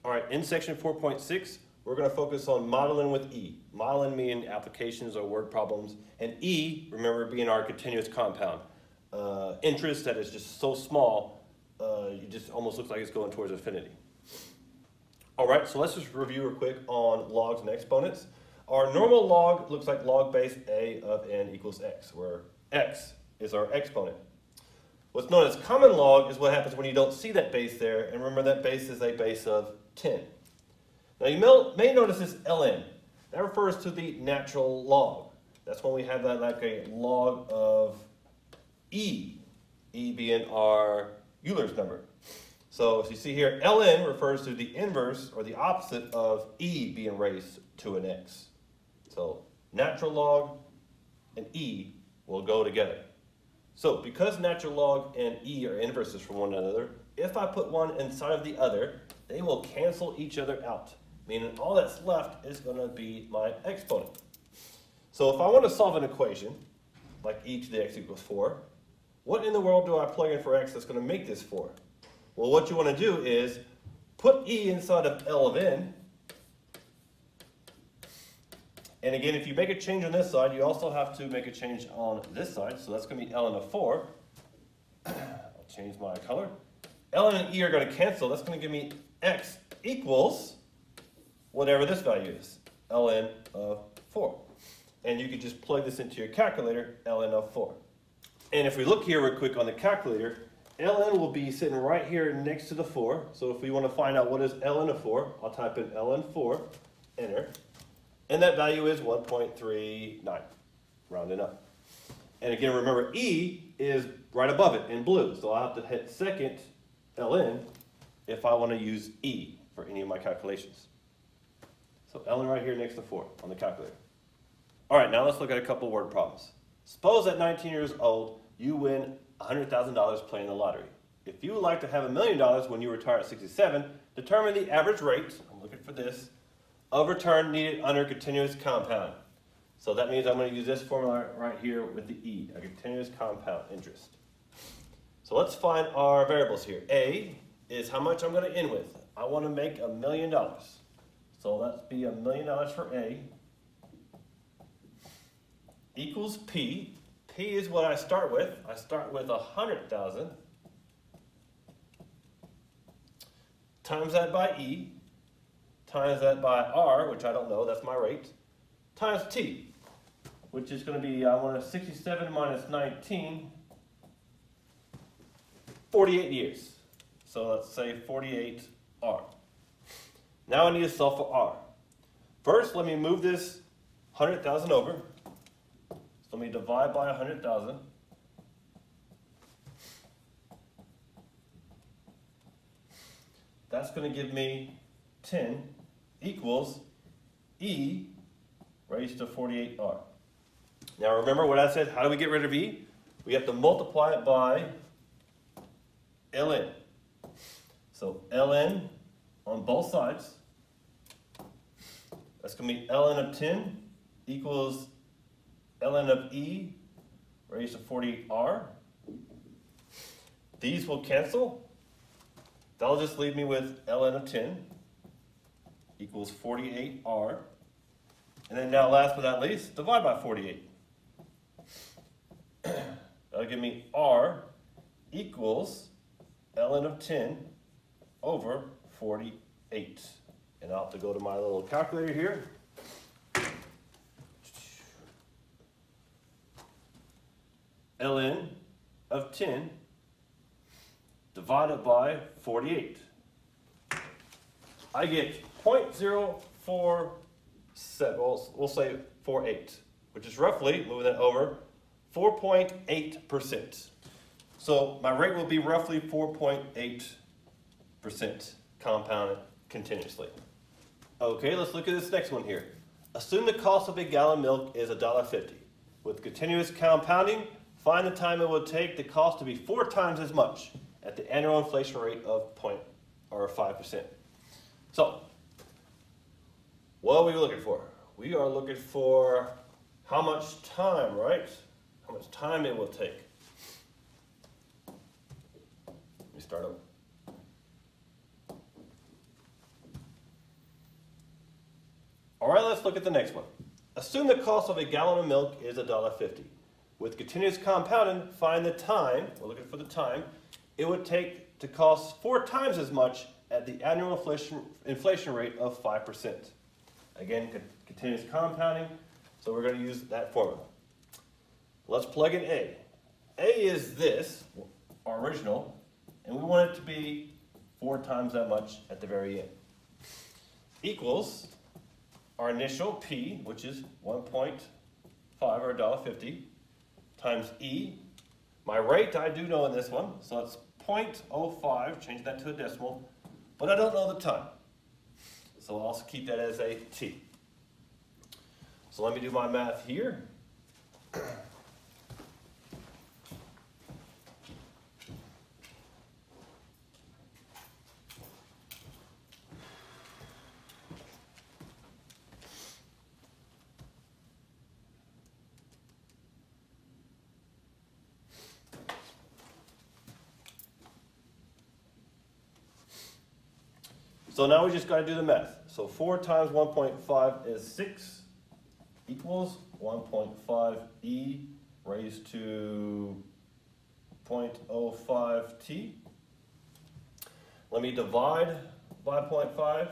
All right, in section 4.6, we're going to focus on modeling with E. Modeling meaning applications or word problems. And E, remember, being our continuous compound. Interest that is just so small, it just almost looks like it's going towards infinity. All right, so let's just review real quick on logs and exponents. Our normal log looks like log base A of n equals x, where x is our exponent. What's known as common log is what happens when you don't see that base there, and remember that base is a base of 10. Now you may notice this ln. That refers to the natural log. That's when we have that like a log of e, e being our Euler's number. So as you see here, ln refers to the inverse or the opposite of e being raised to an x. So natural log and e will go together. So because natural log and e are inverses from one another, if I put one inside of the other, they will cancel each other out, meaning all that's left is going to be my exponent. So if I want to solve an equation, like e to the x equals 4, what in the world do I plug in for x that's going to make this 4? Well, what you want to do is put e inside of L of n. And again, if you make a change on this side, you also have to make a change on this side. So that's going to be ln of 4. I'll change my color. ln and e are going to cancel. That's going to give me x equals whatever this value is, ln of 4. And you could just plug this into your calculator, ln of 4. And if we look here real quick on the calculator, ln will be sitting right here next to the 4. So if we want to find out what is ln of 4, I'll type in ln 4, enter. And that value is 1.39, rounding up. And again, remember, E is right above it in blue. So I'll have to hit second ln if I want to use E for any of my calculations. So ln right here next to 4 on the calculator. All right, now let's look at a couple word problems. Suppose at 19 years old, you win $100,000 playing the lottery. If you would like to have $1 million when you retire at 67, determine the average rate, I'm looking for this, of return needed under continuous compound. So that means I'm going to use this formula right here with the E, a continuous compound interest. So let's find our variables here. A is how much I'm going to end with. I want to make $1 million. So let's be $1 million for A equals P. P is what I start with. I start with 100,000 times that by E, times that by R, which I don't know, that's my rate, times T, which is going to be, I want 67 minus 19, 48 years. So let's say 48 R. Now I need to solve for R. First, let me move this 100,000 over. So let me divide by 100,000. That's going to give me 10 equals E raised to 48R. Now remember what I said, how do we get rid of E? We have to multiply it by ln. So ln on both sides. That's going to be ln of 10 equals ln of E raised to 48R. These will cancel. That'll just leave me with ln of 10 equals 48R. And then now last but not least, divide by 48. That'll give me R equals ln of 10 over 48. And I'll have to go to my little calculator here. Ln of 10 divided by 48. I get 0.047, we'll say 48, which is roughly, moving that over, 4.8%. So my rate will be roughly 4.8% compounded continuously. Okay, let's look at this next one here. Assume the cost of a gallon of milk is $1.50. With continuous compounding, find the time it would take the cost to be 4 times as much at the annual inflation rate of 5%. So, what are we looking for? We are looking for how much time, right? How much time it will take. Let me start over. let's look at the next one. Assume the cost of a gallon of milk is $1.50. With continuous compounding, find the time, we're looking for the time, it would take to cost 4 times as much at the annual inflation rate of 5%. Again, continuous compounding, so we're going to use that formula. Let's plug in A. A is this, our original, and we want it to be 4 times that much at the very end. Equals our initial P, which is 1.5 or $1.50, times E. My rate I do know in this one, so it's 0.05, change that to a decimal, but I don't know the time. So I'll also keep that as a T. So let me do my math here. So now we just got to do the math. So 4 times 1.5 is 6 equals 1.5 e raised to 0.05 t. Let me divide by 0.5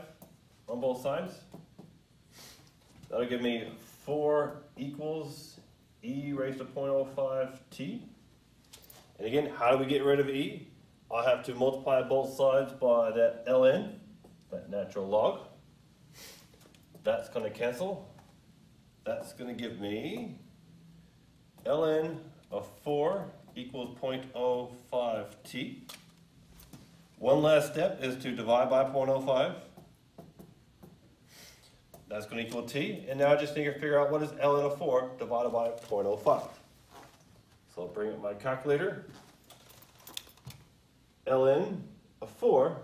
on both sides. That'll give me 4 equals e raised to 0.05 t. And again, how do we get rid of e? I'll have to multiply both sides by that ln. That natural log. That's going to cancel. That's going to give me ln of 4 equals 0.05 t. One last step is to divide by 0.05. That's going to equal t. And now I just need to figure out what is ln of 4 divided by 0.05. So I'll bring up my calculator. ln of 4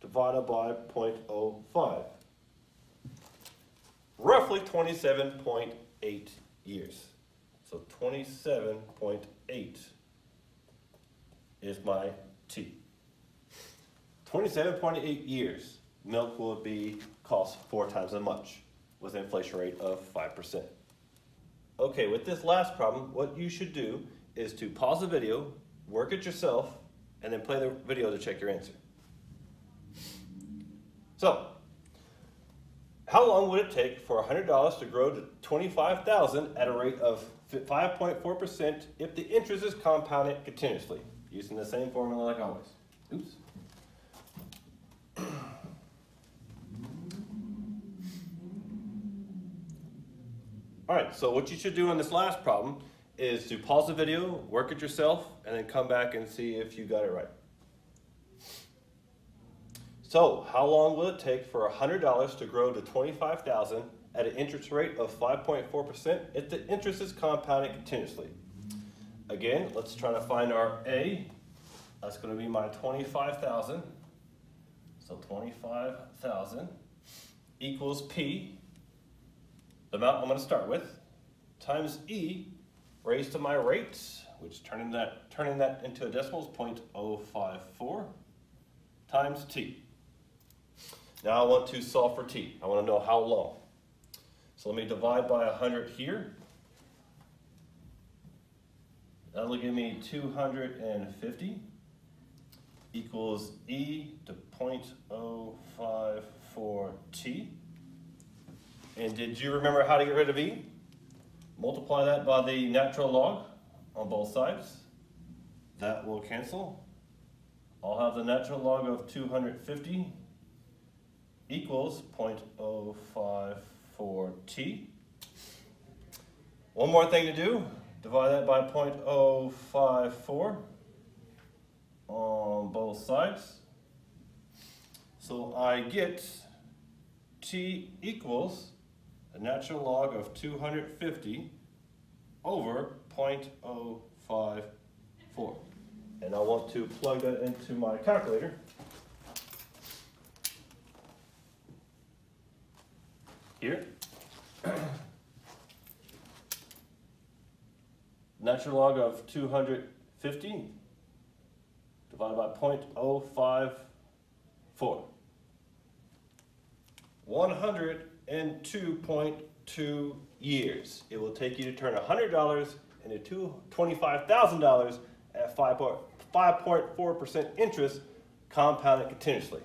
divided by 0.05. Roughly 27.8 years. So 27.8 is my T. 27.8 years, milk will cost 4 times as much with an inflation rate of 5%. Okay, with this last problem, what you should do is to pause the video, work it yourself, and then play the video to check your answer. So, how long would it take for $100 to grow to $25,000 at a rate of 5.4% if the interest is compounded continuously? Using the same formula like always. Oops. All right, so what you should do on this last problem is to pause the video, work it yourself, and then come back and see if you got it right. So, how long will it take for $100 to grow to $25,000 at an interest rate of 5.4% if the interest is compounded continuously? Again, let's try to find our A. That's going to be my 25,000. So 25,000 equals P, the amount I'm going to start with, times E raised to my rate, which turning that into a decimal is 0.054, times T. Now I want to solve for T. I want to know how long. So let me divide by 100 here. That'll give me 250 equals E to 0.054 T. And did you remember how to get rid of E? Multiply that by the natural log on both sides. That will cancel. I'll have the natural log of 250 equals 0.054 T. One more thing to do, divide that by 0.054 on both sides. So I get T equals a natural log of 250 over 0.054. And I want to plug that into my calculator. Here. Natural log of 250 divided by 0.054. 102.2 years. It will take you to turn $100 into $25,000 at 5.4% interest, compounded continuously.